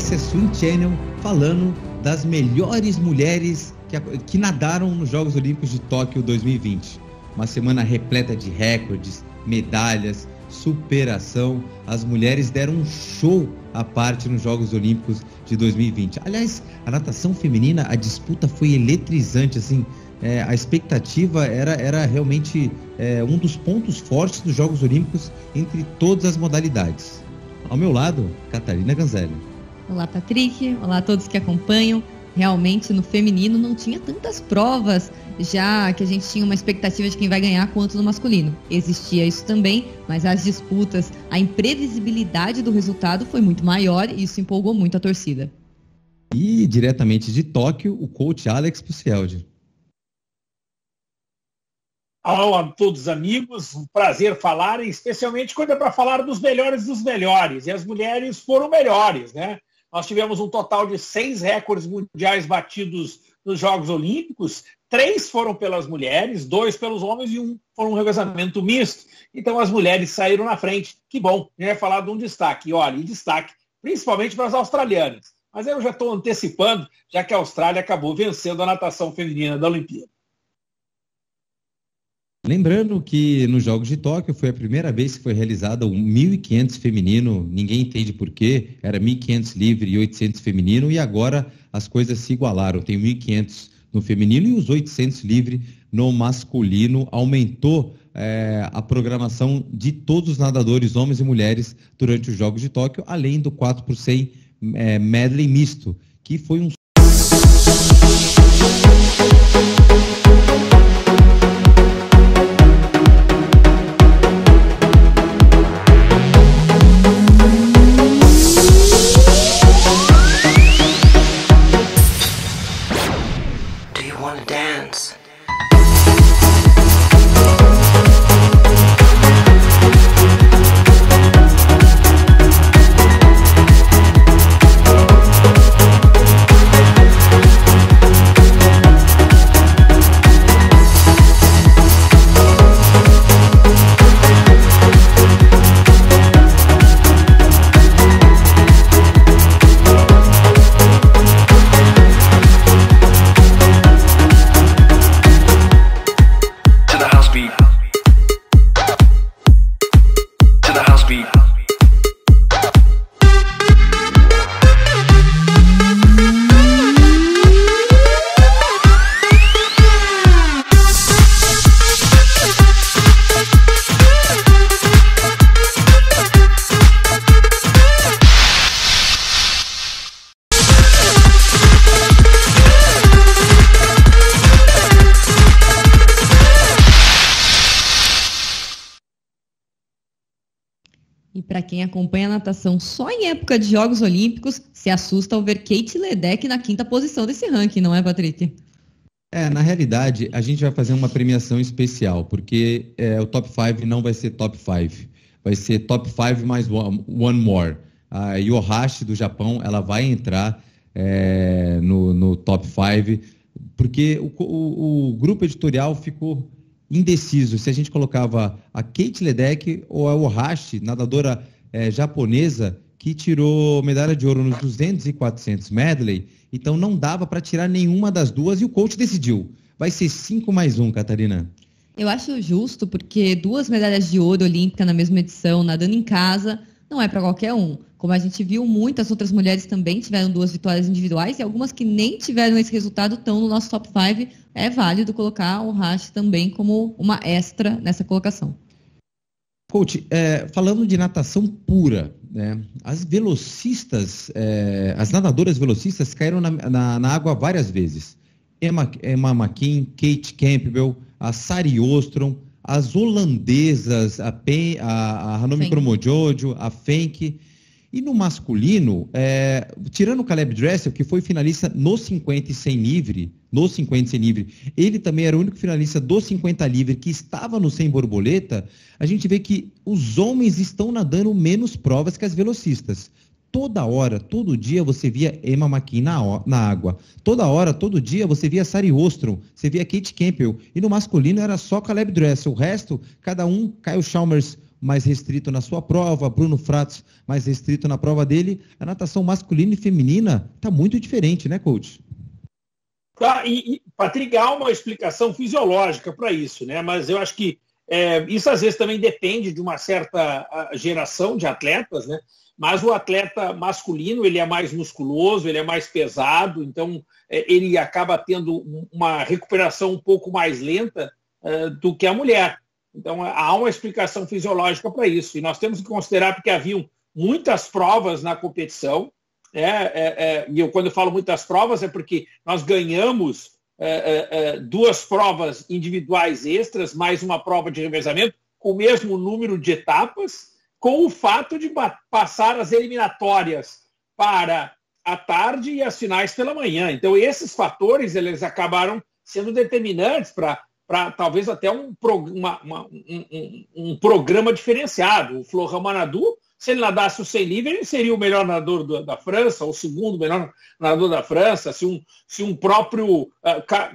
essa é Swim Channel falando das melhores mulheres que nadaram nos Jogos Olímpicos de Tóquio 2020. Uma semana repleta de recordes, medalhas, superação. As mulheres deram um show à parte nos Jogos Olímpicos de 2020. Aliás, a natação feminina, a disputa foi eletrizante, assim. A expectativa era realmente um dos pontos fortes dos Jogos Olímpicos entre todas as modalidades. Ao meu lado, Catarina Ganzelli. Olá, Patrick. Olá a todos que acompanham. Realmente, no feminino não tinha tantas provas, já que a gente tinha uma expectativa de quem vai ganhar quanto no masculino. Existia isso também, mas as disputas, a imprevisibilidade do resultado foi muito maior e isso empolgou muito a torcida. E, diretamente de Tóquio, o coach Alex Pucieldi. Olá a todos, amigos. Um prazer falar, especialmente quando é para falar dos melhores dos melhores. E as mulheres foram melhores, né? Nós tivemos um total de 6 recordes mundiais batidos nos Jogos Olímpicos. 3 foram pelas mulheres, 2 pelos homens e 1 foi um revezamento misto. Então as mulheres saíram na frente. Que bom, a gente vai falar de um destaque. Olha, e destaque principalmente para as australianas. Mas eu já estou antecipando, já que a Austrália acabou vencendo a natação feminina da Olimpíada. Lembrando que nos Jogos de Tóquio foi a primeira vez que foi realizada o 1.500 feminino, ninguém entende por quê, era 1.500 livre e 800 feminino, e agora as coisas se igualaram, tem 1.500 no feminino e os 800 livre no masculino. Aumentou a programação de todos os nadadores, homens e mulheres, durante os Jogos de Tóquio, além do 4x100 medley misto, que foi um E para quem acompanha a natação só em época de Jogos Olímpicos, se assusta ao ver Kate Ledeck na 5ª posição desse ranking, não é, Patrick? Na realidade, a gente vai fazer uma premiação especial, porque o Top 5 não vai ser Top 5, vai ser Top 5 mais one more. A Yohashi, do Japão, ela vai entrar no Top 5, porque o grupo editorial ficou indeciso se a gente colocava a Kate Ledeck ou a Yohashi, nadadora japonesa, que tirou medalha de ouro nos 200 e 400 medley, então não dava para tirar nenhuma das duas e o coach decidiu. Vai ser 5 mais 1, Catarina. Eu acho justo, porque 2 medalhas de ouro olímpica na mesma edição, nadando em casa, não é para qualquer um. Como a gente viu, muitas outras mulheres também tiveram 2 vitórias individuais e algumas que nem tiveram esse resultado estão no nosso top 5. É válido colocar o Hashi também como uma extra nessa colocação. Coach, falando de natação pura, né, as velocistas, as nadadoras velocistas caíram na água várias vezes. Emma McKean, Kate Campbell, a Sari Ostrom, as holandesas, a Hanumi Kromowidjojo, a Fenk. E no masculino, tirando o Caleb Dressel, que foi finalista no 50 e 100 livre, ele também era o único finalista do 50 livre que estava no 100 borboleta, a gente vê que os homens estão nadando menos provas que as velocistas. Toda hora, todo dia você via Emma McKean na água. Toda hora, todo dia você via Sari Ostrom, você via Kate Campbell. E no masculino era só Caleb Dressel. O resto, cada um, Kyle Chalmers, mais restrito na sua prova, Bruno Fratos mais restrito na prova dele. A natação masculina e feminina está muito diferente, né, coach? Tá, Patrick, há uma explicação fisiológica para isso, né? Mas eu acho que isso às vezes também depende de uma certa geração de atletas, né? Mas o atleta masculino, ele é mais musculoso, ele é mais pesado, então ele acaba tendo uma recuperação um pouco mais lenta do que a mulher. Então há uma explicação fisiológica para isso. E nós temos que considerar porque haviam muitas provas na competição, e quando eu falo muitas provas é porque nós ganhamos 2 provas individuais extras, mais uma prova de revezamento, com o mesmo número de etapas, com o fato de passar as eliminatórias para a tarde e as finais pela manhã. Então, esses fatores eles acabaram sendo determinantes para talvez até um programa diferenciado. O Florent Manadou, se ele nadasse o 100 livre, ele seria o melhor nadador da França, ou o segundo melhor nadador da França. Se um próprio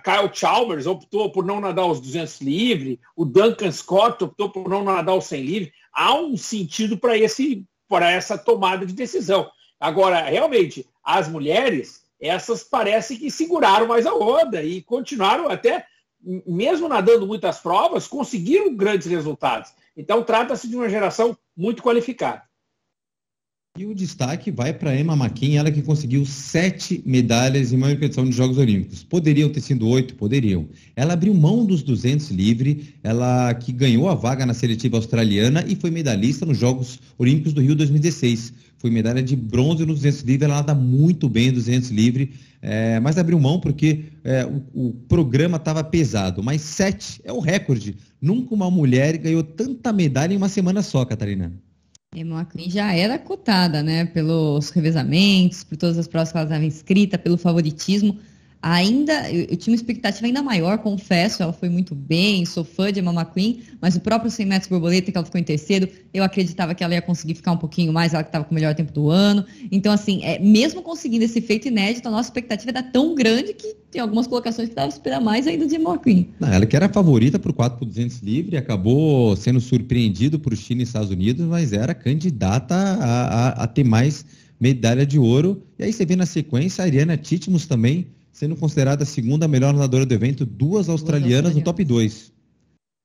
Kyle Chalmers optou por não nadar os 200 livre, o Duncan Scott optou por não nadar os 100 livre, há um sentido para essa tomada de decisão. Agora, realmente, as mulheres, essas parece que seguraram mais a onda e continuaram até, mesmo nadando muitas provas, conseguiram grandes resultados. Então, trata-se de uma geração muito qualificada. E o destaque vai para Emma Maquin, ela que conseguiu 7 medalhas em uma edição de Jogos Olímpicos. Poderiam ter sido 8? Poderiam. Ela abriu mão dos 200 livre, ela que ganhou a vaga na seletiva australiana e foi medalhista nos Jogos Olímpicos do Rio 2016. Foi medalha de bronze nos 200 livre, ela nada muito bem nos 200 livre, mas abriu mão porque o programa estava pesado. Mas 7 é o recorde. Nunca uma mulher ganhou tanta medalha em uma semana só, Catarina. Emma Maquin já era cotada, né, pelos revezamentos, por todas as provas que ela estava inscrita, pelo favoritismo. Eu tinha uma expectativa ainda maior, confesso, ela foi muito bem, sou fã de Emma Maquin, mas o próprio 100 metros borboleta, que ela ficou em terceiro, eu acreditava que ela ia conseguir ficar um pouquinho mais, ela que estava com o melhor tempo do ano. Então, assim, mesmo conseguindo esse feito inédito, a nossa expectativa era tão grande que tem algumas colocações que dava para esperar mais ainda de Emma Maquin. Ela que era a favorita para o 4x200 livre, acabou sendo surpreendido por China e Estados Unidos, mas era candidata a ter mais medalha de ouro. E aí você vê na sequência a Ariana Titmus também, sendo considerada a segunda melhor nadadora do evento, 2 australianas no top 2.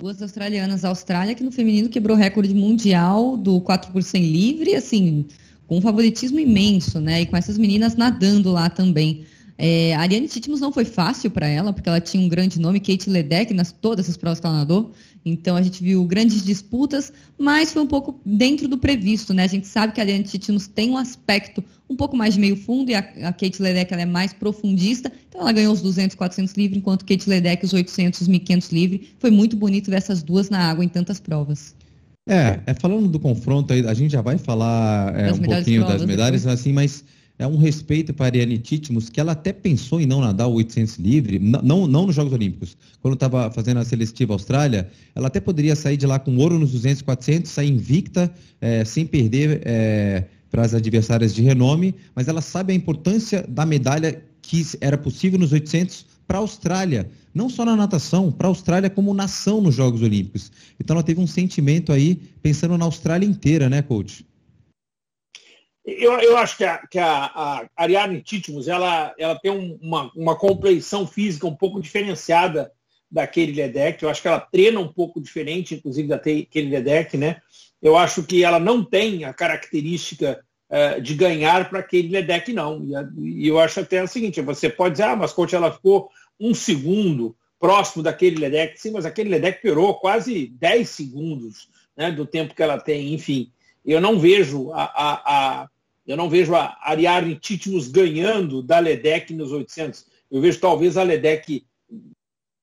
2 australianas. A Austrália, que no feminino quebrou o recorde mundial do 4x100 livre, assim, com um favoritismo imenso, né? E com essas meninas nadando lá também. A Ariane Titmus não foi fácil para ela, porque ela tinha um grande nome, Kate Ledeck, nas todas essas provas que ela nadou. Então a gente viu grandes disputas, mas foi um pouco dentro do previsto, né? A gente sabe que a Ariane Titmus tem um aspecto um pouco mais de meio fundo e a Kate Ledeck ela é mais profundista. Então ela ganhou os 200, 400 livre, enquanto Kate Ledeck os 800, 1.500 livre. Foi muito bonito ver essas duas na água em tantas provas. Falando do confronto aí, a gente já vai falar um pouquinho das medalhas, depois. Assim, mas é um respeito para a Ariane Titmus, que ela até pensou em não nadar o 800 livre, não nos Jogos Olímpicos. Quando estava fazendo a seletiva Austrália, ela até poderia sair de lá com ouro nos 200, 400, sair invicta, sem perder para as adversárias de renome, mas ela sabe a importância da medalha que era possível nos 800 para a Austrália, não só na natação, para a Austrália como nação nos Jogos Olímpicos. Então ela teve um sentimento aí, pensando na Austrália inteira, né, coach? Eu acho que a Ariane Titmus ela tem uma compreensão física um pouco diferenciada da Kate Ledeck. Eu acho que ela treina um pouco diferente, inclusive, da Kate Ledeck, né? Eu acho que ela não tem a característica de ganhar para a Kate Ledeck, não. E eu acho até o seguinte, você pode dizer, mas coach, ela ficou 1 segundo próximo da Kate Ledeck. Sim, mas a Kate Ledeck piorou quase 10 segundos, né, do tempo que ela tem. Enfim, eu não vejo a Ariane Titmus ganhando da Ledeck nos 800. Eu vejo talvez a Ledeck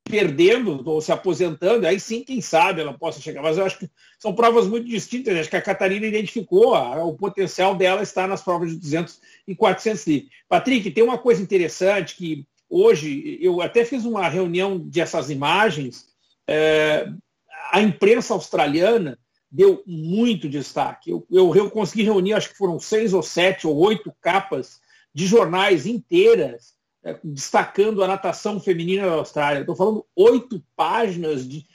perdendo ou se aposentando, aí sim, quem sabe ela possa chegar. Mas eu acho que são provas muito distintas. Eu acho que a Catarina identificou o potencial dela está nas provas de 200 e 400 livre. Patrick, tem uma coisa interessante que hoje, eu até fiz uma reunião dessas imagens, a imprensa australiana deu muito destaque. Eu consegui reunir, acho que foram 6 ou 7 ou 8 capas de jornais inteiras destacando a natação feminina da Austrália. Estou falando 8 páginas de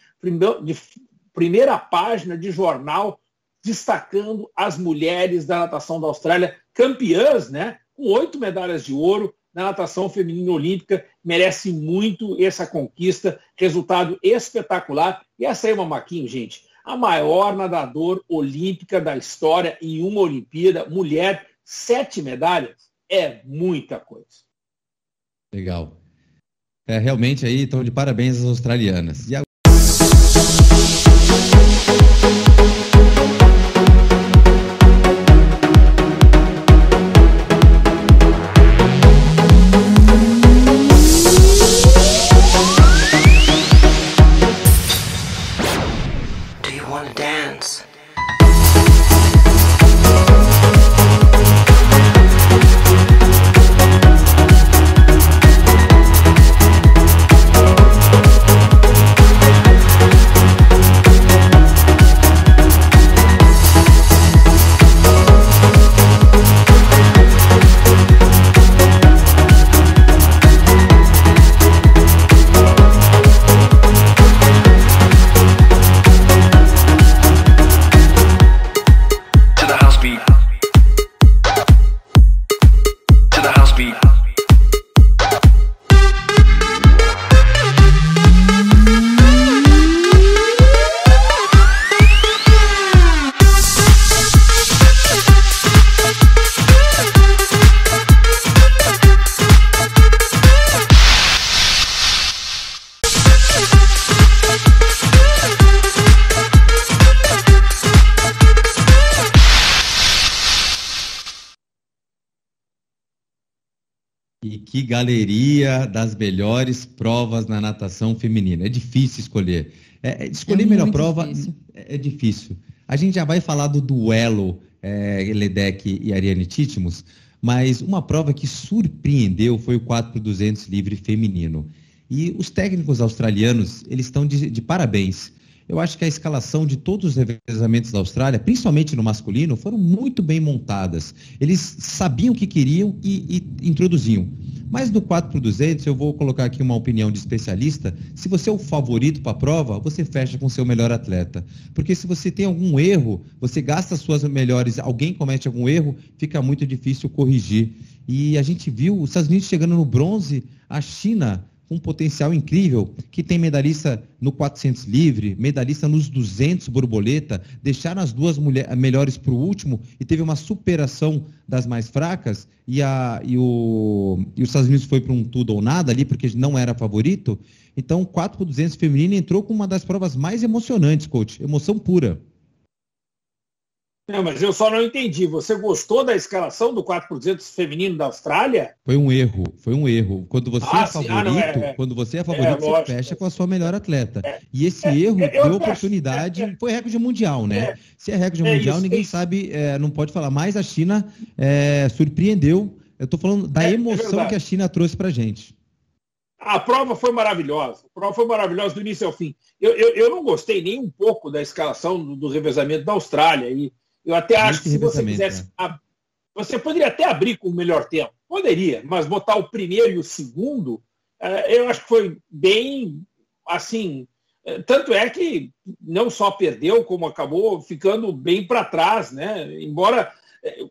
primeira página de jornal destacando as mulheres da natação da Austrália, campeãs, né, com 8 medalhas de ouro na natação feminina olímpica. Merece muito essa conquista, resultado espetacular. E essa aí é uma Maquinho, gente, a maior nadadora olímpica da história em uma Olimpíada, mulher, 7 medalhas, é muita coisa. Legal. Realmente aí estão de parabéns as australianas. E que galeria das melhores provas na natação feminina. É difícil escolher. Escolher a melhor prova é difícil. A gente já vai falar do duelo Ledeck e Ariane Titmus, mas uma prova que surpreendeu foi o 4x200 livre feminino. E os técnicos australianos, eles estão de parabéns. Eu acho que a escalação de todos os revezamentos da Austrália, principalmente no masculino, foram muito bem montadas. Eles sabiam o que queriam e introduziam. Mas no 4x200, eu vou colocar aqui uma opinião de especialista. Se você é o favorito para a prova, você fecha com o seu melhor atleta. Porque se você tem algum erro, você gasta as suas melhores, alguém comete algum erro, fica muito difícil corrigir. E a gente viu os Estados Unidos chegando no bronze, a China com um potencial incrível, que tem medalhista no 400 livre, medalhista nos 200 borboleta, deixaram as duas melhores para o último e teve uma superação das mais fracas e os Estados Unidos foi para um tudo ou nada ali, porque não era favorito. Então, o 4x200 feminino entrou com uma das provas mais emocionantes, coach. Emoção pura. Não, mas eu só não entendi. Você gostou da escalação do 4x200 feminino da Austrália? Foi um erro. Quando você é favorito, você fecha com a sua melhor atleta. E esse erro deu oportunidade. Foi recorde mundial, né? Se é recorde mundial, ninguém sabe, não pode falar. Mas a China surpreendeu. Eu estou falando da emoção que a China trouxe pra gente. A prova foi maravilhosa. A prova foi maravilhosa do início ao fim. Eu não gostei nem um pouco da escalação do revezamento da Austrália. E eu até acho que se você quisesse... Você poderia até abrir com o melhor tempo. Poderia, mas botar o primeiro e o segundo, eu acho que foi bem, assim... Tanto é que não só perdeu, como acabou ficando bem para trás, né? Embora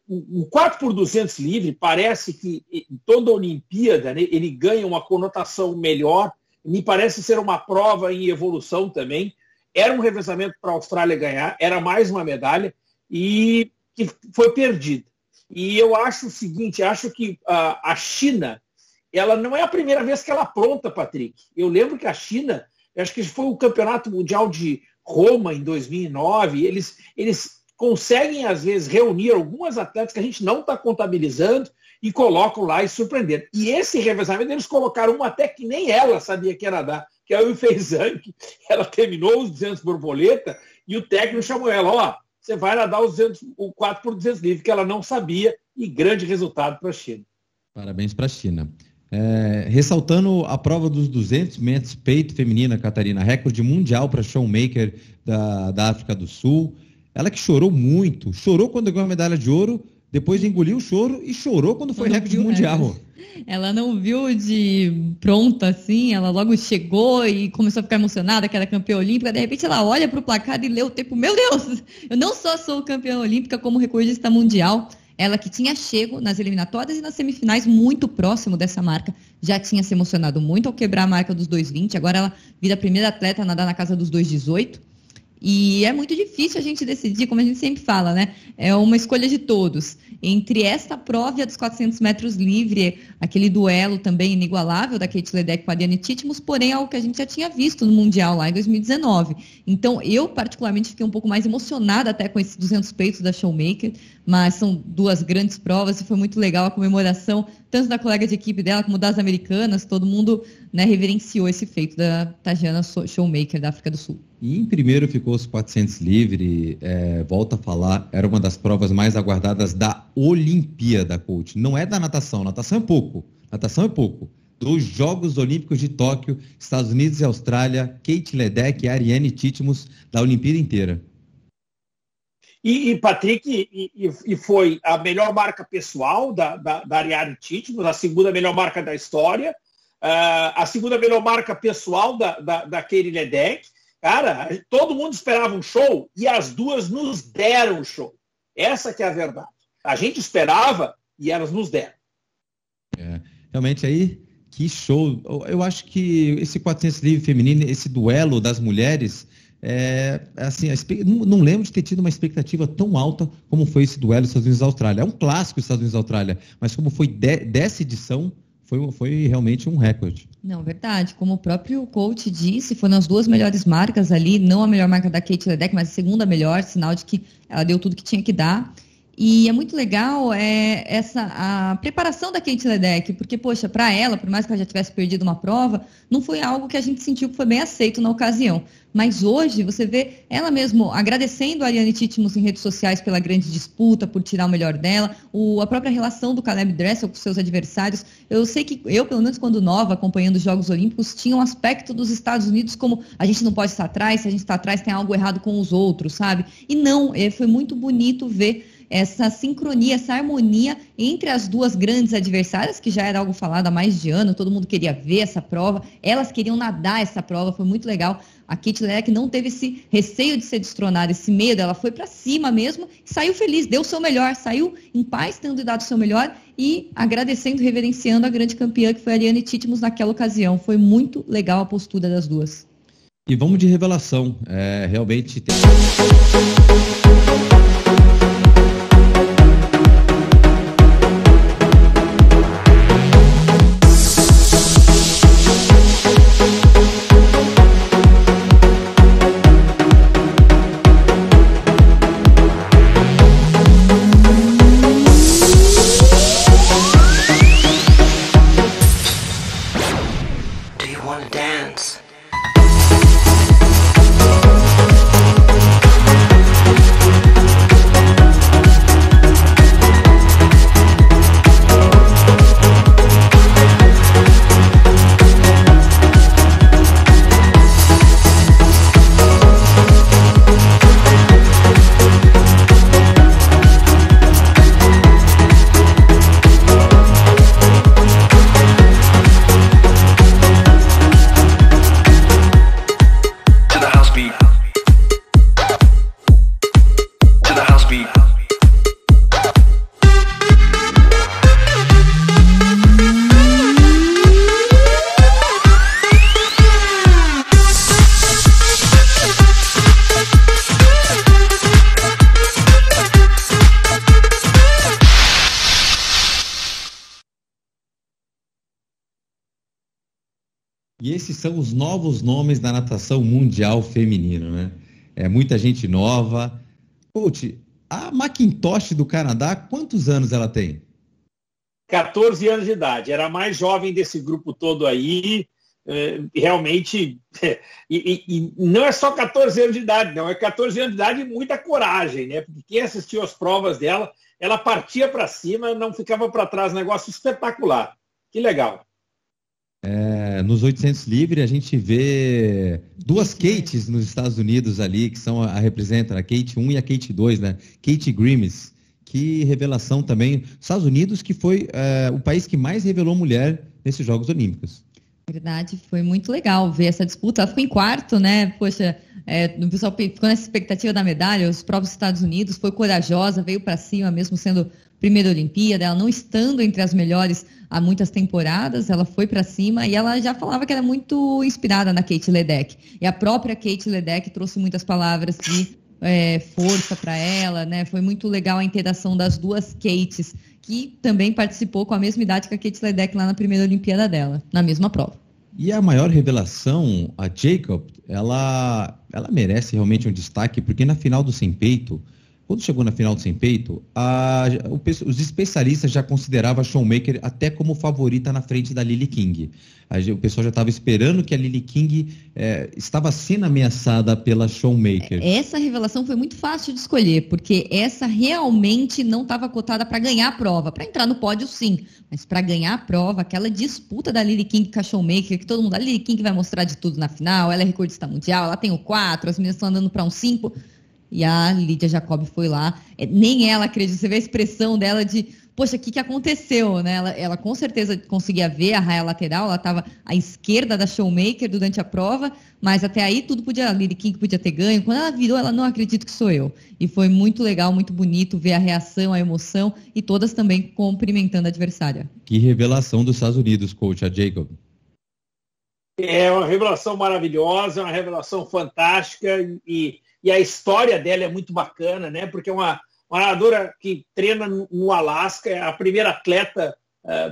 o 4x200 livre parece que em toda a Olimpíada, né, ele ganha uma conotação melhor. Me parece ser uma prova em evolução também. Era um revezamento para a Austrália ganhar, era mais uma medalha, e que foi perdida. E eu acho o seguinte, acho que a China, ela não é a primeira vez que ela apronta, Patrick. Eu lembro que a China, acho que foi o Campeonato Mundial de Roma em 2009, eles conseguem, às vezes, reunir algumas atletas que a gente não está contabilizando e colocam lá e surpreender. E esse revezamento, eles colocaram uma até que nem ela sabia que ia nadar, que é a Yifei Zhang. Ela terminou os 200 borboleta e o técnico chamou ela, você vai nadar o 4x200 livre, que ela não sabia, e grande resultado para a China. Parabéns para a China. Ressaltando a prova dos 200 metros peito feminina, Catarina, recorde mundial para Shoemaker da África do Sul. Ela que chorou muito, chorou quando ganhou a medalha de ouro, depois de engolir o choro e chorou quando foi recorde mundial. Ela não viu de pronta assim, ela logo chegou e começou a ficar emocionada, que era campeã olímpica. De repente ela olha para o placar e lê o tempo. Meu Deus, eu não só sou campeã olímpica, como recordista mundial. Ela que tinha chego nas eliminatórias e nas semifinais muito próximo dessa marca, já tinha se emocionado muito ao quebrar a marca dos 2,20. Agora ela vira a primeira atleta a nadar na casa dos 2,18. E é muito difícil a gente decidir, como a gente sempre fala, né? É uma escolha de todos. Entre esta prova e a dos 400 metros livre, aquele duelo também inigualável da Katie Ledeck com a Ariane Titmus, porém algo que a gente já tinha visto no Mundial lá em 2019. Então, eu particularmente fiquei um pouco mais emocionada até com esses 200 peitos da Showmaker, mas são duas grandes provas e foi muito legal a comemoração, tanto da colega de equipe dela como das americanas, todo mundo, né, reverenciou esse feito da Tajana Showmaker da África do Sul. E em primeiro ficou os 400 livre, volto a falar, era uma das provas mais aguardadas da Olimpíada, coach. Não é da natação, natação é pouco. Dos Jogos Olímpicos de Tóquio, Estados Unidos e Austrália, Katie Ledeck e Ariane Titmus da Olimpíada inteira. E Patrick, foi a melhor marca pessoal da Ariane Titmus, a segunda melhor marca da história, a segunda melhor marca pessoal da Katie Ledeck. Cara, todo mundo esperava um show e as duas nos deram um show. Essa que é a verdade. A gente esperava e elas nos deram. Realmente aí, que show. Eu acho que esse 400 livre feminino, esse duelo das mulheres, assim, não lembro de ter tido uma expectativa tão alta como foi esse duelo Estados Unidos e Austrália. É um clássico Estados Unidos e Austrália, mas como foi dessa edição, foi realmente um recorde. Não, verdade. Como o próprio coach disse, foram as duas melhores marcas ali, não a melhor marca da Katie Ledeck, mas a segunda melhor, sinal de que ela deu tudo que tinha que dar. E é muito legal a preparação da Katie Ledeck, porque, poxa, para ela, por mais que ela já tivesse perdido uma prova, não foi algo que a gente sentiu que foi bem aceito na ocasião. Mas hoje, você vê ela mesmo agradecendo a Ariane Titmus em redes sociais pela grande disputa, por tirar o melhor dela, a própria relação do Caleb Dressel com seus adversários. Eu sei que eu, pelo menos quando nova, acompanhando os Jogos Olímpicos, tinha um aspecto dos Estados Unidos como a gente não pode estar atrás, se a gente está atrás tem algo errado com os outros, sabe? E não, foi muito bonito ver essa sincronia, essa harmonia entre as duas grandes adversárias, que já era algo falado há mais de ano, todo mundo queria ver essa prova, elas queriam nadar essa prova, foi muito legal. A Katie Ledeck não teve esse receio de ser destronada, esse medo, ela foi para cima mesmo, saiu feliz, deu o seu melhor, saiu em paz, tendo dado o seu melhor e agradecendo, reverenciando a grande campeã que foi a Ariane Titmus naquela ocasião. Foi muito legal a postura das duas. E vamos de revelação, realmente tem... E esses são os novos nomes da natação mundial feminina, né? Muita gente nova. Coach, a McIntosh do Canadá, quantos anos ela tem? 14 anos de idade. Era a mais jovem desse grupo todo aí. Realmente, e não é só 14 anos de idade, não. É 14 anos de idade e muita coragem, né? Porque quem assistiu as provas dela, ela partia para cima, não ficava para trás. Negócio espetacular. Que legal. Nos 800 livre, a gente vê duas Kates nos Estados Unidos ali, que são representam a Kate 1 e a Kate 2, né? Kate Grimes, Que revelação também. Estados Unidos, que foi o país que mais revelou mulher nesses Jogos Olímpicos. Verdade, foi muito legal ver essa disputa. Ela ficou em quarto, né? Poxa, o pessoal ficou nessa expectativa da medalha. Os próprios Estados Unidos foi corajosa, veio para cima, mesmo sendo primeira Olimpíada, ela não estando entre as melhores há muitas temporadas, ela foi para cima e ela já falava que era muito inspirada na Kate Ledeck. E a própria Kate Ledeck trouxe muitas palavras de força para ela, né? Foi muito legal a interação das duas Kates, que também participou com a mesma idade que a Kate Ledeck lá na primeira Olimpíada dela, na mesma prova. E a maior revelação, a Jacob, ela merece realmente um destaque, porque na final do sem peito, quando chegou na final do sem peito, os especialistas já consideravam a Shoemaker até como favorita na frente da Lily King. O pessoal já estava esperando que a Lily King estava sendo ameaçada pela Shoemaker. Essa revelação foi muito fácil de escolher, porque essa realmente não estava cotada para ganhar a prova. Para entrar no pódio, sim, mas para ganhar a prova, aquela disputa da Lily King com a Shoemaker, que todo mundo, a Lily King vai mostrar de tudo na final, ela é recordista mundial, ela tem o 4, as meninas estão andando para um 5... E a Lídia Jacobi foi lá, nem ela acredita, você vê a expressão dela de, poxa, o que aconteceu, né? Ela com certeza conseguia ver a raia lateral, ela estava à esquerda da Shoemaker durante a prova, mas até aí tudo podia, a Lily King podia ter ganho. Quando ela virou, ela não acredita que sou eu. E foi muito legal, muito bonito ver a reação, a emoção e todas também cumprimentando a adversária. Que revelação dos Estados Unidos, coach, a Jacob. É uma revelação maravilhosa, uma revelação fantástica e a história dela é muito bacana, né? Porque é uma nadadora que treina no Alasca, é a primeira atleta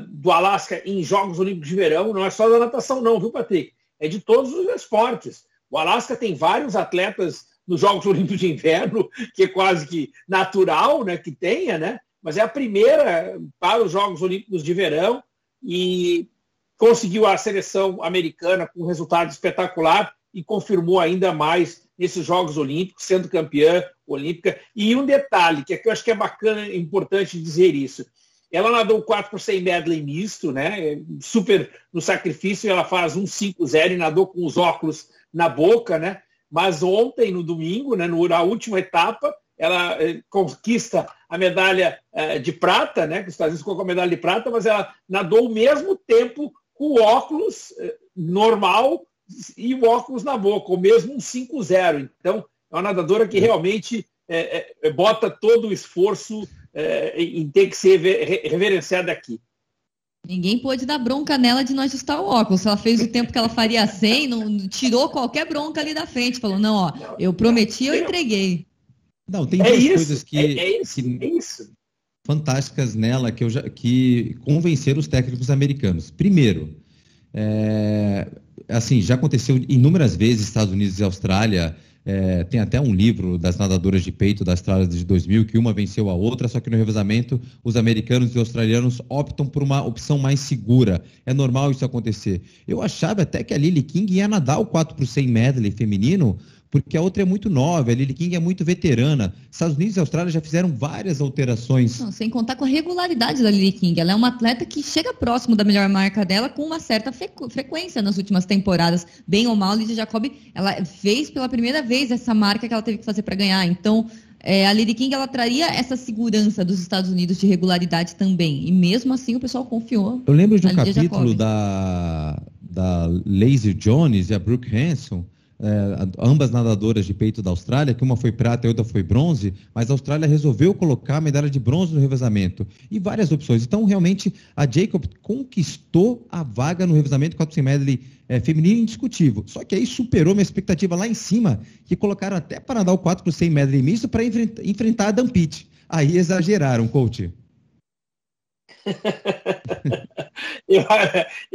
do Alasca em Jogos Olímpicos de Verão. Não é só da natação não, viu, Patrick? É de todos os esportes. O Alasca tem vários atletas nos Jogos Olímpicos de Inverno, que é quase que natural, né, que tenha, né? Mas é a primeira para os Jogos Olímpicos de Verão e conseguiu a seleção americana com um resultado espetacular e confirmou ainda mais nesses Jogos Olímpicos, sendo campeã olímpica. E um detalhe, que eu acho que é bacana, importante dizer isso. Ela nadou 4 por 100 medley misto, né? Super no sacrifício, ela faz 1,50 e nadou com os óculos na boca, né? Mas ontem, no domingo, né, na última etapa, ela conquista a medalha de prata, né? Que os Estados Unidos colocou a medalha de prata, mas ela nadou o mesmo tempo com o óculos normal e o óculos na boca, o mesmo 1,50. Então, é uma nadadora que realmente bota todo o esforço em ter que ser reverenciada aqui. Ninguém pôde dar bronca nela de não ajustar o óculos. Ela fez o tempo que ela faria 100, não tirou qualquer bronca ali da frente. Falou, não, eu prometi, eu entreguei. Não, tem duas coisas que... É isso. Fantásticas nela que convenceram os técnicos americanos. Primeiro, assim, já aconteceu inúmeras vezes Estados Unidos e Austrália, tem até um livro das nadadoras de peito da Austrália de 2000, que uma venceu a outra, só que no revezamento os americanos e os australianos optam por uma opção mais segura. É normal isso acontecer. Eu achava até que a Lily King ia nadar o 4 por 100 medley feminino, porque a outra é muito nova, a Lily King é muito veterana. Estados Unidos e Austrália já fizeram várias alterações. Não, sem contar com a regularidade da Lily King. Ela é uma atleta que chega próximo da melhor marca dela com uma certa frequência nas últimas temporadas. Bem ou mal, a Lídia Jacobi, ela fez pela primeira vez essa marca que ela teve que fazer para ganhar. Então, a Lily King, ela traria essa segurança dos Estados Unidos de regularidade também. E mesmo assim, o pessoal confiou. Eu lembro de um capítulo da Lazy Jones e a Brooke Hanson, ambas nadadoras de peito da Austrália, que uma foi prata e outra foi bronze, mas a Austrália resolveu colocar a medalha de bronze no revezamento e várias opções. Então, realmente, a Jacob conquistou a vaga no revezamento 4 por 100 medley feminino indiscutível. Só que aí superou minha expectativa lá em cima, que colocaram até para nadar o 4 por 100 medley misto para enfrentar a Dan Pitt. Aí exageraram, coach.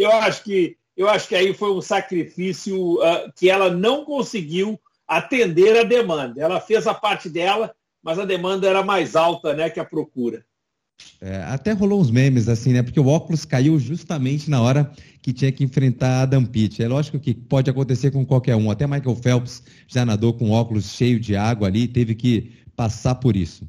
Eu acho que aí foi um sacrifício que ela não conseguiu atender a demanda. Ela fez a parte dela, mas a demanda era mais alta, né, que a procura. Até rolou uns memes assim, né? Porque o óculos caiu justamente na hora que tinha que enfrentar a Dan Pitt. É lógico que pode acontecer com qualquer um. Até Michael Phelps já nadou com óculos cheio de água ali, teve que passar por isso.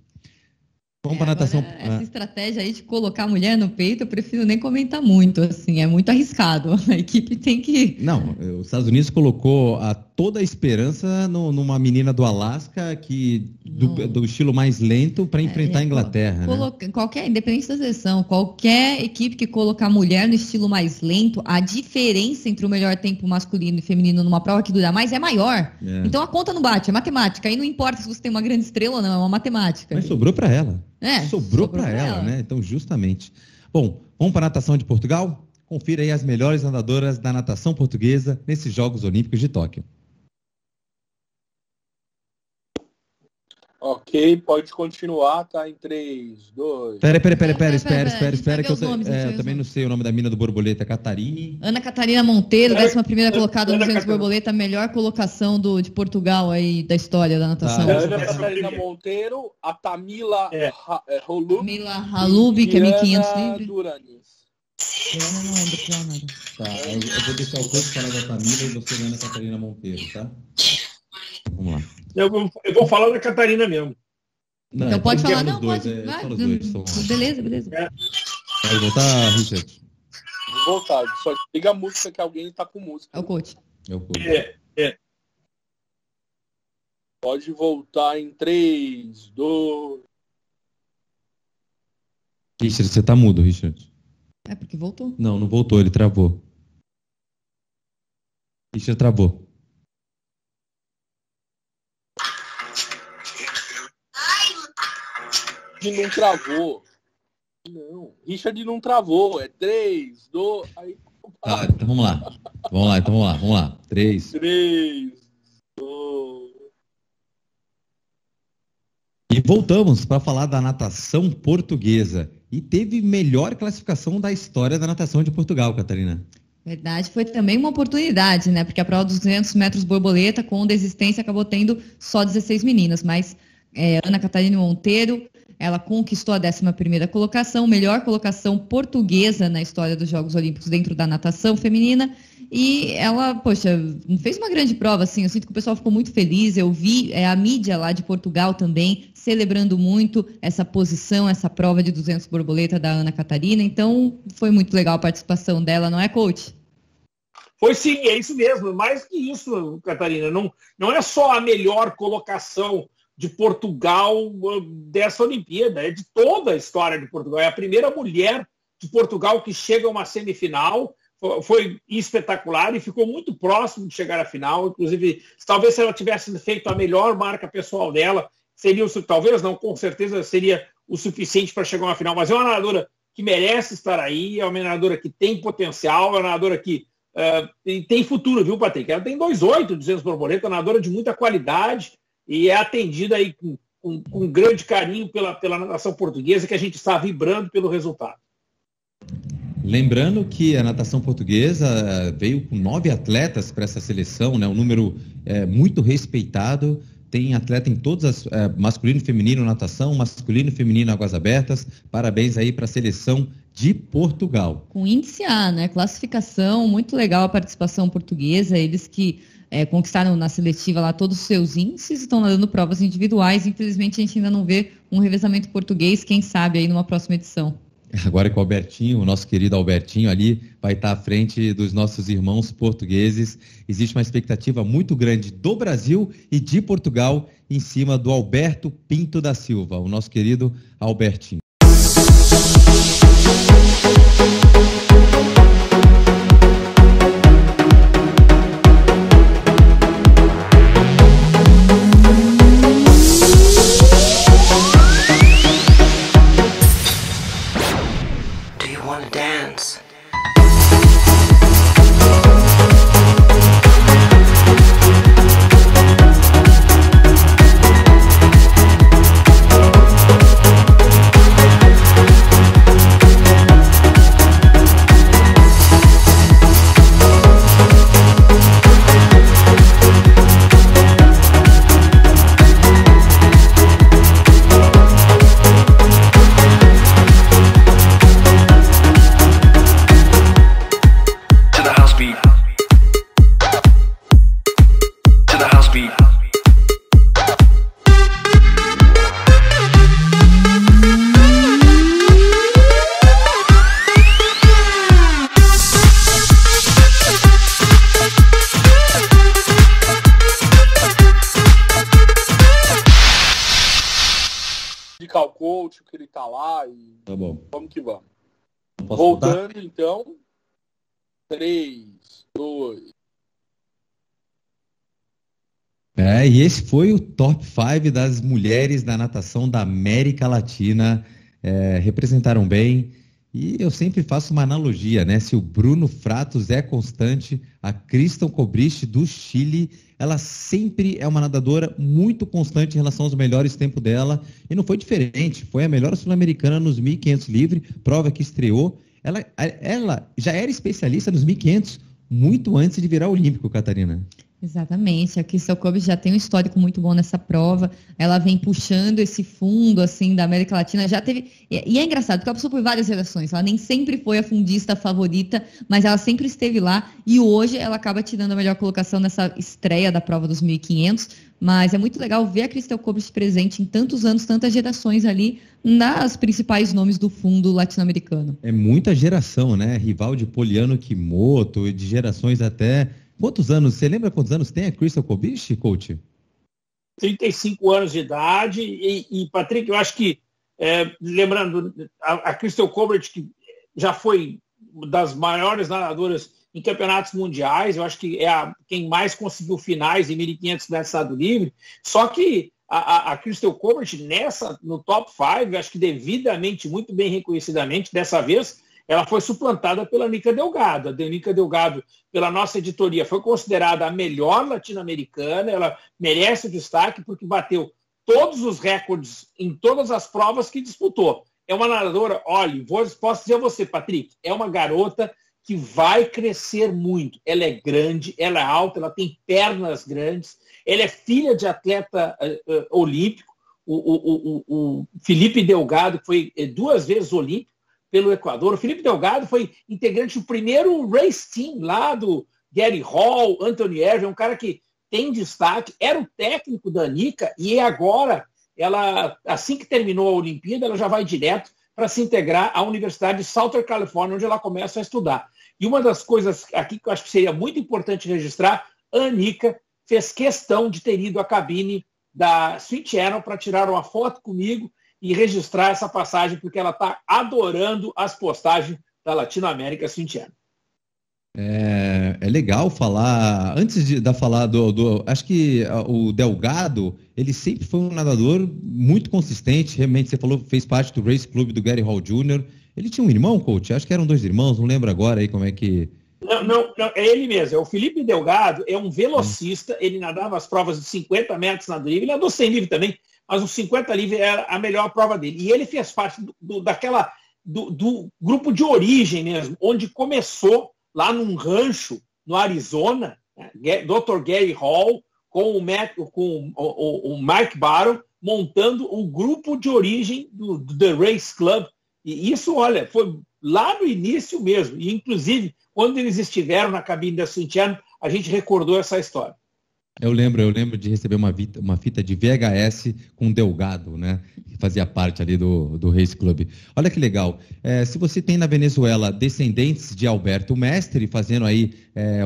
Vamos para natação. Essa estratégia aí de colocar a mulher no peito, eu prefiro nem comentar muito, assim, é muito arriscado. A equipe tem que... Não, os Estados Unidos colocou toda a esperança numa menina do Alasca do estilo mais lento para enfrentar a Inglaterra. Né? Independente da seleção, qualquer equipe que colocar a mulher no estilo mais lento, a diferença entre o melhor tempo masculino e feminino numa prova que dura mais é maior. Então a conta não bate, é matemática. Aí não importa se você tem uma grande estrela ou não, é uma matemática. Mas sobrou para ela. Sobrou para ela, né? Então, justamente. Bom, vamos para a natação de Portugal? Confira aí as melhores nadadoras da natação portuguesa nesses Jogos Olímpicos de Tóquio. Ok, pode continuar, tá? Em 3, 2... Espera, que eu também não sei o nome da mina do borboleta, Catarine. Ana Catarina Monteiro, 11ª colocada no 200 borboleta, melhor colocação de Portugal aí da história da natação. Ana Catarina Monteiro, a Tamila Halub, que é 1.500 livre. Duranis. Eu não lembro, nada. Tá, eu vou deixar o coach falar da Tamila e você da Ana Catarina Monteiro, tá? Vamos lá. Eu vou falar da Catarina mesmo. Não, então pode falar, não, pode. Beleza. Vai voltar, Richard? Vou voltar, só liga a música que alguém tá com música. É o coach. Pode voltar em 3, 2... Richard, você tá mudo, Richard. É porque voltou. Não voltou, ele travou. Richard travou. Não travou. Não, Richard não travou. É 3, 2... Aí... Tá, então vamos lá. 3, 2... E voltamos para falar da natação portuguesa. E teve melhor classificação da história da natação de Portugal, Catarina. Verdade, foi também uma oportunidade, né? Porque a prova dos 200 metros borboleta, com desistência, acabou tendo só 16 meninas. Mas Ana Catarina Monteiro, ela conquistou a 11ª colocação, melhor colocação portuguesa na história dos Jogos Olímpicos dentro da natação feminina. E ela, fez uma grande prova, assim, eu sinto que o pessoal ficou muito feliz. Eu vi a mídia lá de Portugal também celebrando muito essa posição, essa prova de 200 borboleta da Ana Catarina. Então, foi muito legal a participação dela, não é, coach? Foi sim, é isso mesmo. Mais que isso, Catarina, não é só a melhor colocação de Portugal dessa Olimpíada, é de toda a história de Portugal. É a primeira mulher de Portugal que chega a uma semifinal. Foi espetacular e ficou muito próximo de chegar à final. Inclusive, talvez se ela tivesse feito a melhor marca pessoal dela, talvez não, com certeza seria o suficiente para chegar a uma final. Mas é uma nadadora que merece estar aí, é uma nadadora que tem potencial, é uma nadadora que tem futuro, viu, Patrick? Ela tem 2,8 200 borboleta, uma nadadora de muita qualidade e é atendida aí com grande carinho pela natação portuguesa, que a gente está vibrando pelo resultado. Lembrando que a natação portuguesa veio com 9 atletas para essa seleção, né? Um número muito respeitado. Tem atleta em todas as masculino e feminino natação, masculino e feminino águas abertas. Parabéns aí para a seleção de Portugal. Com índice A, né? Classificação, muito legal a participação portuguesa. Eles que conquistaram na seletiva lá todos os seus índices, estão dando provas individuais. Infelizmente a gente ainda não vê um revezamento português, quem sabe aí numa próxima edição. Agora que o Albertinho, o nosso querido Albertinho ali, vai estar à frente dos nossos irmãos portugueses. Existe uma expectativa muito grande do Brasil e de Portugal em cima do Alberto Pinto da Silva, o nosso querido Albertinho. o coach, que ele tá lá e Tá bom. vamos que vamos. Posso Voltando, contar? então. 3, 2... E esse foi o top 5 das mulheres da natação da América Latina. Representaram bem. E eu sempre faço uma analogia, né? Se o Bruno Fratos é constante, a Kristen Kobrich do Chile, ela sempre é uma nadadora muito constante em relação aos melhores tempos dela. E não foi diferente. Foi a melhor sul-americana nos 1.500 livre, prova que estreou. Ela já era especialista nos 1.500 muito antes de virar olímpico, Catarina. Exatamente, a Kristen Kobrich já tem um histórico muito bom nessa prova, ela vem puxando esse fundo, assim, da América Latina, já teve, e é engraçado, porque ela passou por várias gerações, ela nem sempre foi a fundista favorita, mas ela sempre esteve lá, e hoje ela acaba tirando a melhor colocação nessa estreia da prova dos 1.500, mas é muito legal ver a Kristen Kobrich presente em tantos anos, tantas gerações ali, nas principais nomes do fundo latino-americano. É muita geração, né? Rival de Poliano Kimoto, de gerações até... Quantos anos? Você lembra quantos anos tem a Kristen Kobrich, coach? 35 anos de idade. E Patrick, eu acho que, lembrando, a Kristen Kobrich, que já foi das maiores nadadoras em campeonatos mundiais, eu acho que é quem mais conseguiu finais em 1.500 no estado livre. Só que a Kristen Kobrich, no top 5, acho que devidamente, muito bem reconhecidamente, dessa vez, ela foi suplantada pela Nica Delgado. A Nica Delgado, pela nossa editoria, foi considerada a melhor latino-americana. Ela merece o destaque porque bateu todos os recordes em todas as provas que disputou. É uma nadadora, olha, posso dizer a você, Patrick, é uma garota que vai crescer muito. Ela é grande, ela é alta, ela tem pernas grandes, ela é filha de atleta olímpico. O Felipe Delgado foi 2 vezes olímpico pelo Equador. O Felipe Delgado foi integrante do primeiro race team lá do Gary Hall, Anthony Erwin, um cara que tem destaque, era o técnico da Nica e agora, ela, assim que terminou a Olimpíada, ela já vai direto para se integrar à Universidade de Southern California, onde ela começa a estudar. E uma das coisas aqui que eu acho que seria muito importante registrar, a Nica fez questão de ter ido à cabine da Swim Channel para tirar uma foto comigo e registrar essa passagem, porque ela está adorando as postagens da Latinoamérica Swim Channel. É legal falar, antes de falar acho que o Delgado, ele sempre foi um nadador muito consistente, realmente você falou que fez parte do Race Club do Gary Hall Jr., ele tinha um irmão, coach? Acho que eram 2 irmãos, não lembro agora aí como é que... Não, é ele mesmo, é o Felipe Delgado, é um velocista, ele nadava as provas de 50 metros na livre, ele nadou 100 livre também, mas os 50 livre era a melhor prova dele. E ele fez parte do grupo de origem mesmo, onde começou lá num rancho no Arizona, né, Dr. Gary Hall, com o Mike Barron, montando o grupo de origem do The Race Club. E isso, olha, foi lá no início mesmo. E, inclusive, quando eles estiveram na cabine da Swim Channel, a gente recordou essa história. Eu lembro de receber uma fita de VHS com Delgado, né? Que fazia parte ali do Race Club. Olha que legal. Se você tem na Venezuela descendentes de Alberto Mestre, fazendo aí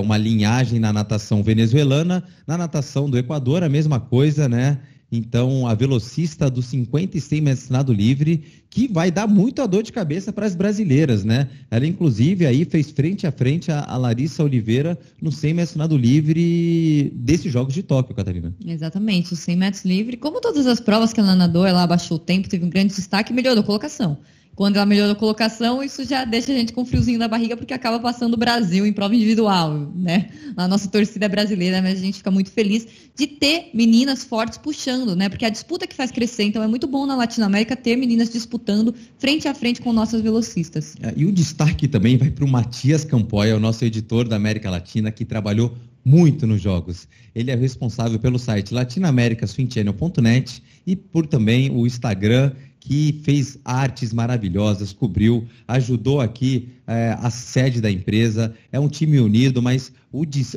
uma linhagem na natação venezuelana, na natação do Equador, a mesma coisa, né? Então, a velocista dos 56 metros nado livre, que vai dar muita dor de cabeça para as brasileiras, né? Ela, inclusive, aí fez frente a frente a Larissa Oliveira no 100 metros nado livre desses Jogos de Tóquio, Catarina. Exatamente, os 100 metros livre, como todas as provas que ela nadou, ela abaixou o tempo, teve um grande destaque e melhorou a colocação. Quando ela melhorou a colocação, isso já deixa a gente com um friozinho na barriga, porque acaba passando o Brasil em prova individual, né? A nossa torcida é brasileira, mas a gente fica muito feliz de ter meninas fortes puxando, né? Porque a disputa que faz crescer, então é muito bom na Latinoamérica ter meninas disputando frente a frente com nossas velocistas. E o destaque também vai para o Matias Campoia, o nosso editor da América Latina, que trabalhou muito nos jogos. Ele é responsável pelo site latinamericaswimchannel.net e por também o Instagram, que fez artes maravilhosas, cobriu, ajudou aqui a sede da empresa. É um time unido, mas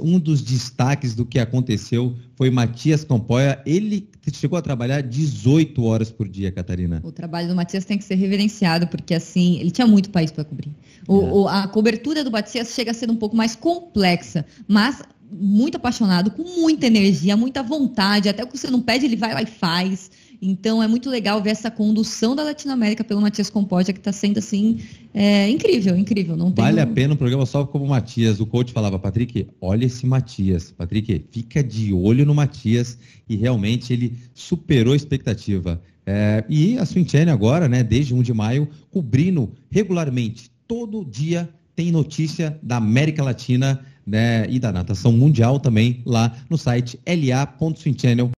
um dos destaques do que aconteceu foi Matias Campoia. Ele chegou a trabalhar 18 horas por dia, Catarina. O trabalho do Matias tem que ser reverenciado, porque assim, ele tinha muito país para cobrir. A cobertura do Matias chega a ser um pouco mais complexa, mas muito apaixonado, com muita energia, muita vontade, até o que você não pede, ele vai lá e faz. Então é muito legal ver essa condução da Latinoamérica pelo Matias Comporta, que está sendo assim incrível, incrível. Não tem Vale a pena um programa só como o Matias. O coach falava, Patrick, olha esse Matias. Patrick, fica de olho no Matias, e realmente ele superou a expectativa. E a Swim Channel agora, né, desde 1 de maio, cobrindo regularmente, todo dia tem notícia da América Latina, né, e da natação mundial também, lá no site la.swimchannel.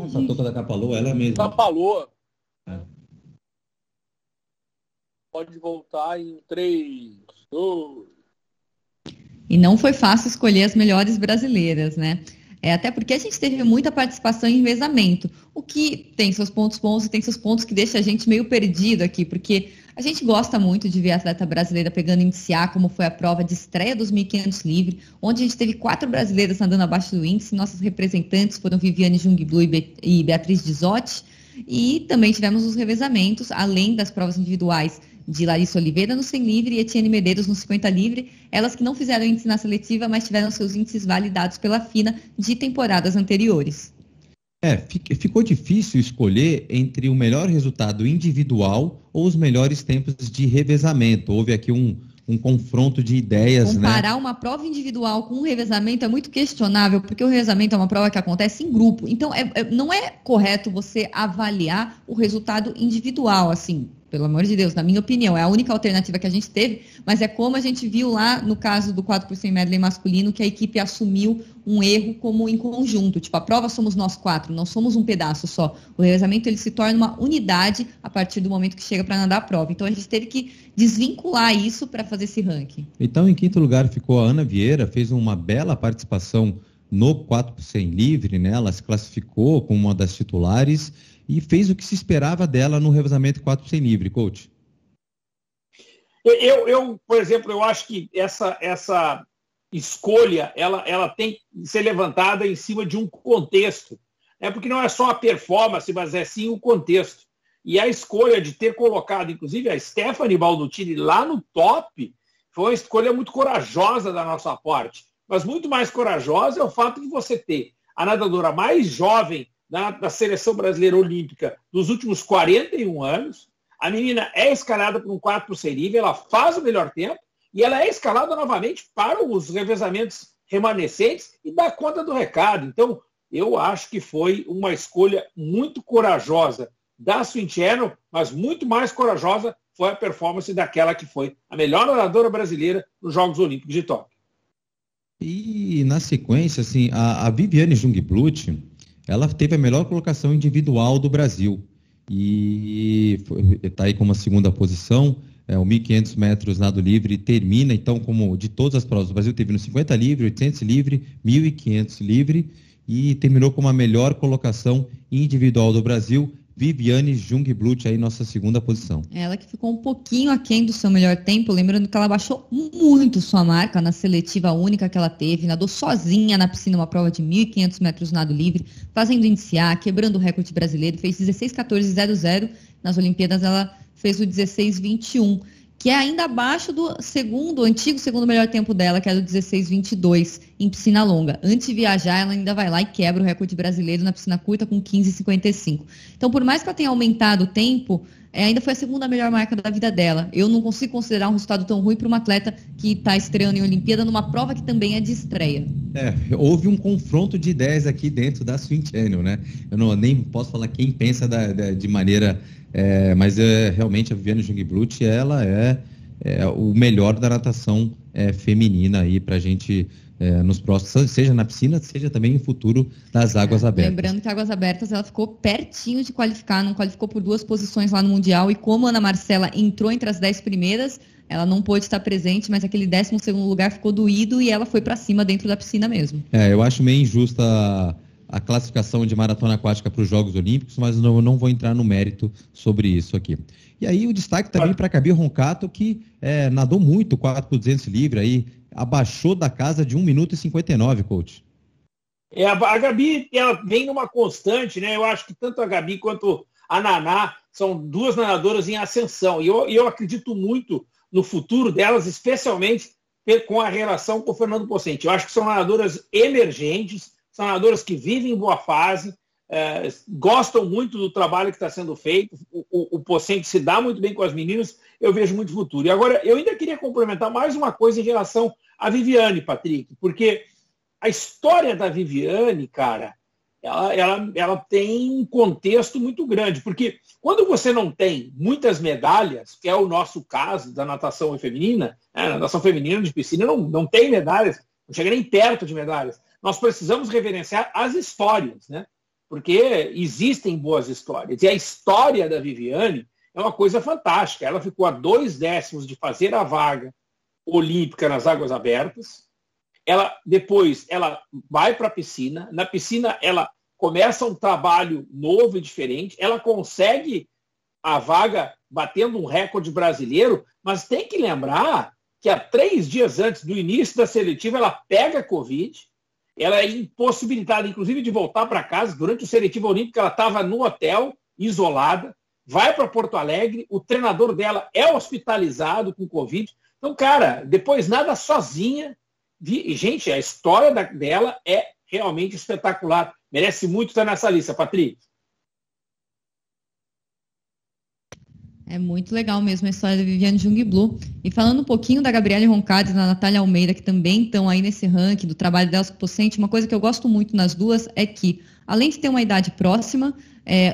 Essa touca da Capalua, ela mesma. Capalua. Pode voltar em 3, 2... E não foi fácil escolher as melhores brasileiras, né? Até porque a gente teve muita participação em revezamento, o que tem seus pontos bons e tem seus pontos que deixa a gente meio perdido aqui, porque a gente gosta muito de ver a atleta brasileira pegando índice A, como foi a prova de estreia dos 1.500 livre, onde a gente teve 4 brasileiras nadando abaixo do índice. Nossas representantes foram Viviane Jungblu e Beatriz Dizotti, e também tivemos os revezamentos, além das provas individuais de Larissa Oliveira no 100 livre e Etienne Medeiros no 50 livre, elas que não fizeram índice na seletiva, mas tiveram seus índices validados pela FINA de temporadas anteriores. Ficou difícil escolher entre o melhor resultado individual ou os melhores tempos de revezamento. Houve aqui um confronto de ideias, Comparar, né? uma prova individual com um revezamento é muito questionável, porque o revezamento é uma prova que acontece em grupo. Então, não é correto você avaliar o resultado individual, assim, pelo amor de Deus, na minha opinião. É a única alternativa que a gente teve, mas é como a gente viu lá no caso do 4x100 medley masculino, que a equipe assumiu um erro como em conjunto. Tipo, a prova somos nós 4, não somos um pedaço só. O revezamento, ele se torna uma unidade a partir do momento que chega para nadar a prova. Então, a gente teve que desvincular isso para fazer esse ranking. Então, em quinto lugar ficou a Ana Vieira, fez uma bela participação no 4x100 livre, né? Ela se classificou como uma das titulares e fez o que se esperava dela no revezamento 4x100 livre, coach. Eu, por exemplo, eu acho que essa escolha, ela tem que ser levantada em cima de um contexto, né? Porque não é só a performance, mas é sim o contexto. E a escolha de ter colocado, inclusive, a Stephanie Baldutini lá no top, foi uma escolha muito corajosa da nossa parte. Mas muito mais corajosa é o fato de você ter a nadadora mais jovem da seleção brasileira olímpica dos últimos 41 anos. A menina é escalada por um 4x100 livre, ela faz o melhor tempo e ela é escalada novamente para os revezamentos remanescentes e dá conta do recado. Então, eu acho que foi uma escolha muito corajosa da Swim Channel, mas muito mais corajosa foi a performance daquela que foi a melhor nadadora brasileira nos Jogos Olímpicos de Tóquio. E na sequência, assim, a Viviane Jungblut, ela teve a melhor colocação individual do Brasil e está aí com uma segunda posição. O 1.500 metros nado livre termina, então, como de todas as provas, o Brasil teve no 50 livre, 800 livre, 1.500 livre e terminou com a melhor colocação individual do Brasil. Viviane Jungblut, aí nossa segunda posição. Ela que ficou um pouquinho aquém do seu melhor tempo, lembrando que ela baixou muito sua marca na seletiva única que ela teve, nadou sozinha na piscina uma prova de 1.500 metros nado livre, fazendo índice A, quebrando o recorde brasileiro, fez 16:14:00, nas Olimpíadas ela fez o 16:21, que é ainda abaixo do antigo segundo melhor tempo dela, que era do 16:22 em piscina longa. Antes de viajar, ela ainda vai lá e quebra o recorde brasileiro na piscina curta com 15:55. Então, por mais que ela tenha aumentado o tempo, ainda foi a segunda melhor marca da vida dela. Eu não consigo considerar um resultado tão ruim para uma atleta que está estreando em Olimpíada numa prova que também é de estreia. Houve um confronto de ideias aqui dentro da Swim Channel, né? Eu nem posso falar quem pensa de maneira... mas realmente a Viviane Jungblut, ela é o melhor da natação feminina aí pra gente... nos próximos, seja na piscina, seja também no futuro das águas abertas. Lembrando que Águas Abertas ela ficou pertinho de qualificar, não qualificou por 2 posições lá no Mundial, e como a Ana Marcela entrou entre as 10 primeiras, ela não pôde estar presente, mas aquele 12º lugar ficou doído e ela foi para cima dentro da piscina mesmo. Eu acho meio injusta a classificação de maratona aquática para os Jogos Olímpicos, mas eu não vou entrar no mérito sobre isso aqui. E aí o destaque também para a Gabi Roncato, que nadou muito 4x200 livre, aí abaixou da casa de 1 minuto e 59, coach. A Gabi, ela vem numa constante, né? Eu acho que tanto a Gabi quanto a Naná são 2 nadadoras em ascensão. E eu acredito muito no futuro delas, especialmente com a relação com o Fernando Pocente. Eu acho que são nadadoras emergentes, são nadadoras que vivem em boa fase, gostam muito do trabalho que está sendo feito. O Pocente se dá muito bem com as meninas, eu vejo muito futuro. E agora, eu ainda queria complementar mais uma coisa em relação à Viviane, Patrick, porque a história da Viviane, cara, ela tem um contexto muito grande, porque quando você não tem muitas medalhas, que é o nosso caso da natação feminina, a natação feminina de piscina não tem medalhas, não chega nem perto de medalhas. Nós precisamos reverenciar as histórias, né? Porque existem boas histórias. E a história da Viviane é uma coisa fantástica. Ela ficou a 2 décimos de fazer a vaga olímpica nas águas abertas. Depois ela vai para a piscina. Na piscina ela começa um trabalho novo e diferente. Ela consegue a vaga batendo um recorde brasileiro, mas tem que lembrar que há 3 dias antes do início da seletiva ela pega a Covid. Ela é impossibilitada, inclusive, de voltar para casa. Durante o seletivo olímpico, ela estava no hotel, isolada, vai para Porto Alegre, o treinador dela é hospitalizado com Covid. Então, cara, depois nada sozinha. Gente, a história dela é realmente espetacular. Merece muito estar nessa lista, Patrick. É muito legal mesmo a história da Viviane Jungblut. E falando um pouquinho da Gabriele Roncade e da Natália Almeida, que também estão aí nesse ranking do trabalho delas com o Pocente, uma coisa que eu gosto muito nas duas é que, além de ter uma idade próxima,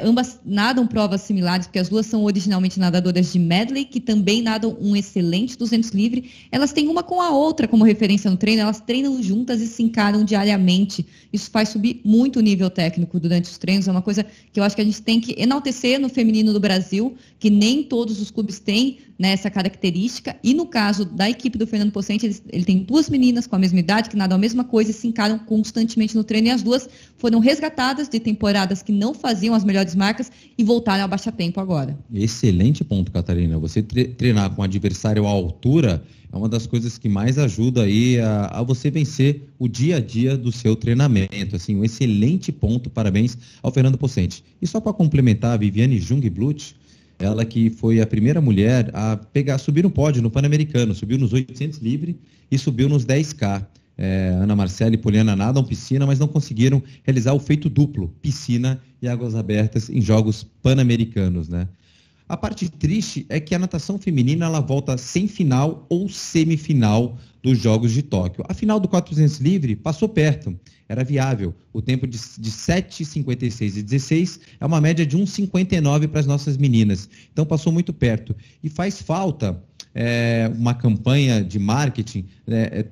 ambas nadam provas similares, porque as duas são originalmente nadadoras de medley, que também nadam um excelente 200 livre. Elas têm uma com a outra como referência no treino, elas treinam juntas e se encaram diariamente. Isso faz subir muito o nível técnico durante os treinos, é uma coisa que eu acho que a gente tem que enaltecer no feminino do Brasil, que nem todos os clubes têm, né, essa característica. E no caso da equipe do Fernando Pocente, ele tem 2 meninas com a mesma idade, que nadam a mesma coisa e se encaram constantemente no treino, e as duas foram resgatadas de temporadas que não faziam as melhores marcas e voltaram a baixar tempo agora. Excelente ponto, Catarina. Você treinar com um adversário à altura é uma das coisas que mais ajuda aí a você vencer o dia a dia do seu treinamento. Assim, um excelente ponto, parabéns ao Fernando Pocente. E só para complementar, a Viviane Jungblut, ela que foi a primeira mulher a subir no pódio no Pan-Americano, subiu nos 800 livre e subiu nos 10K. Ana Marcela e Poliana nadam piscina, mas não conseguiram realizar o feito duplo, piscina e águas abertas, em Jogos Pan-Americanos, né? A parte triste é que a natação feminina ela volta sem final ou semifinal dos Jogos de Tóquio. A final do 400 livre passou perto, era viável. O tempo de 7,56 e 16 é uma média de 1,59 para as nossas meninas. Então passou muito perto. E faz falta uma campanha de marketing,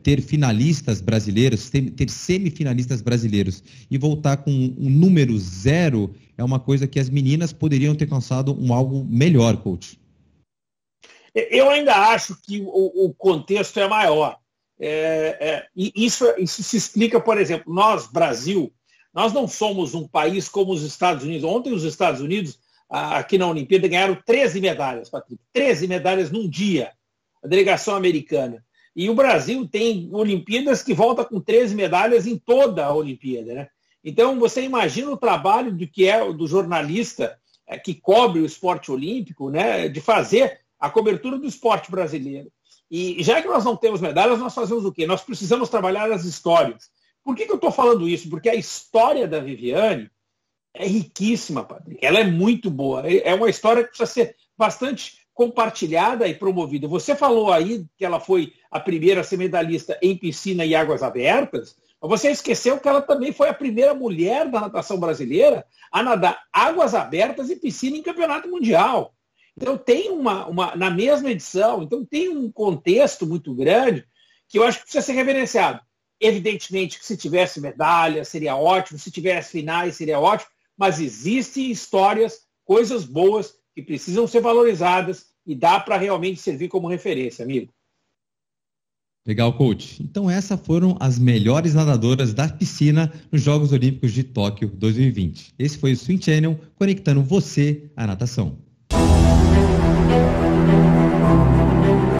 ter finalistas brasileiros, ter semifinalistas brasileiros e voltar com um número 0 é uma coisa que as meninas poderiam ter alcançado algo melhor, coach. Eu ainda acho que o contexto é maior. E isso se explica, por exemplo, nós, Brasil, nós não somos um país como os Estados Unidos. Ontem os Estados Unidos, aqui na Olimpíada, ganharam 13 medalhas, Patrick. 13 medalhas num dia, a delegação americana. E o Brasil tem Olimpíadas que volta com 13 medalhas em toda a Olimpíada, né? Então, você imagina o trabalho do jornalista que cobre o esporte olímpico, né, de fazer a cobertura do esporte brasileiro. E já que nós não temos medalhas, nós fazemos o quê? Nós precisamos trabalhar as histórias. Por que eu estou falando isso? Porque a história da Viviane é riquíssima, Patrick. Ela é muito boa. É uma história que precisa ser bastante compartilhada e promovida. Você falou aí que ela foi a primeira a ser medalhista em piscina e águas abertas, mas você esqueceu que ela também foi a primeira mulher da natação brasileira a nadar águas abertas e piscina em campeonato mundial. Então tem na mesma edição, então tem um contexto muito grande que eu acho que precisa ser reverenciado. Evidentemente que se tivesse medalha seria ótimo, se tivesse finais seria ótimo, mas existem histórias, coisas boas que precisam ser valorizadas e dá para realmente servir como referência, amigo. Legal, coach. Então essas foram as melhores nadadoras da piscina nos Jogos Olímpicos de Tóquio 2020. Esse foi o Swim Channel, conectando você à natação.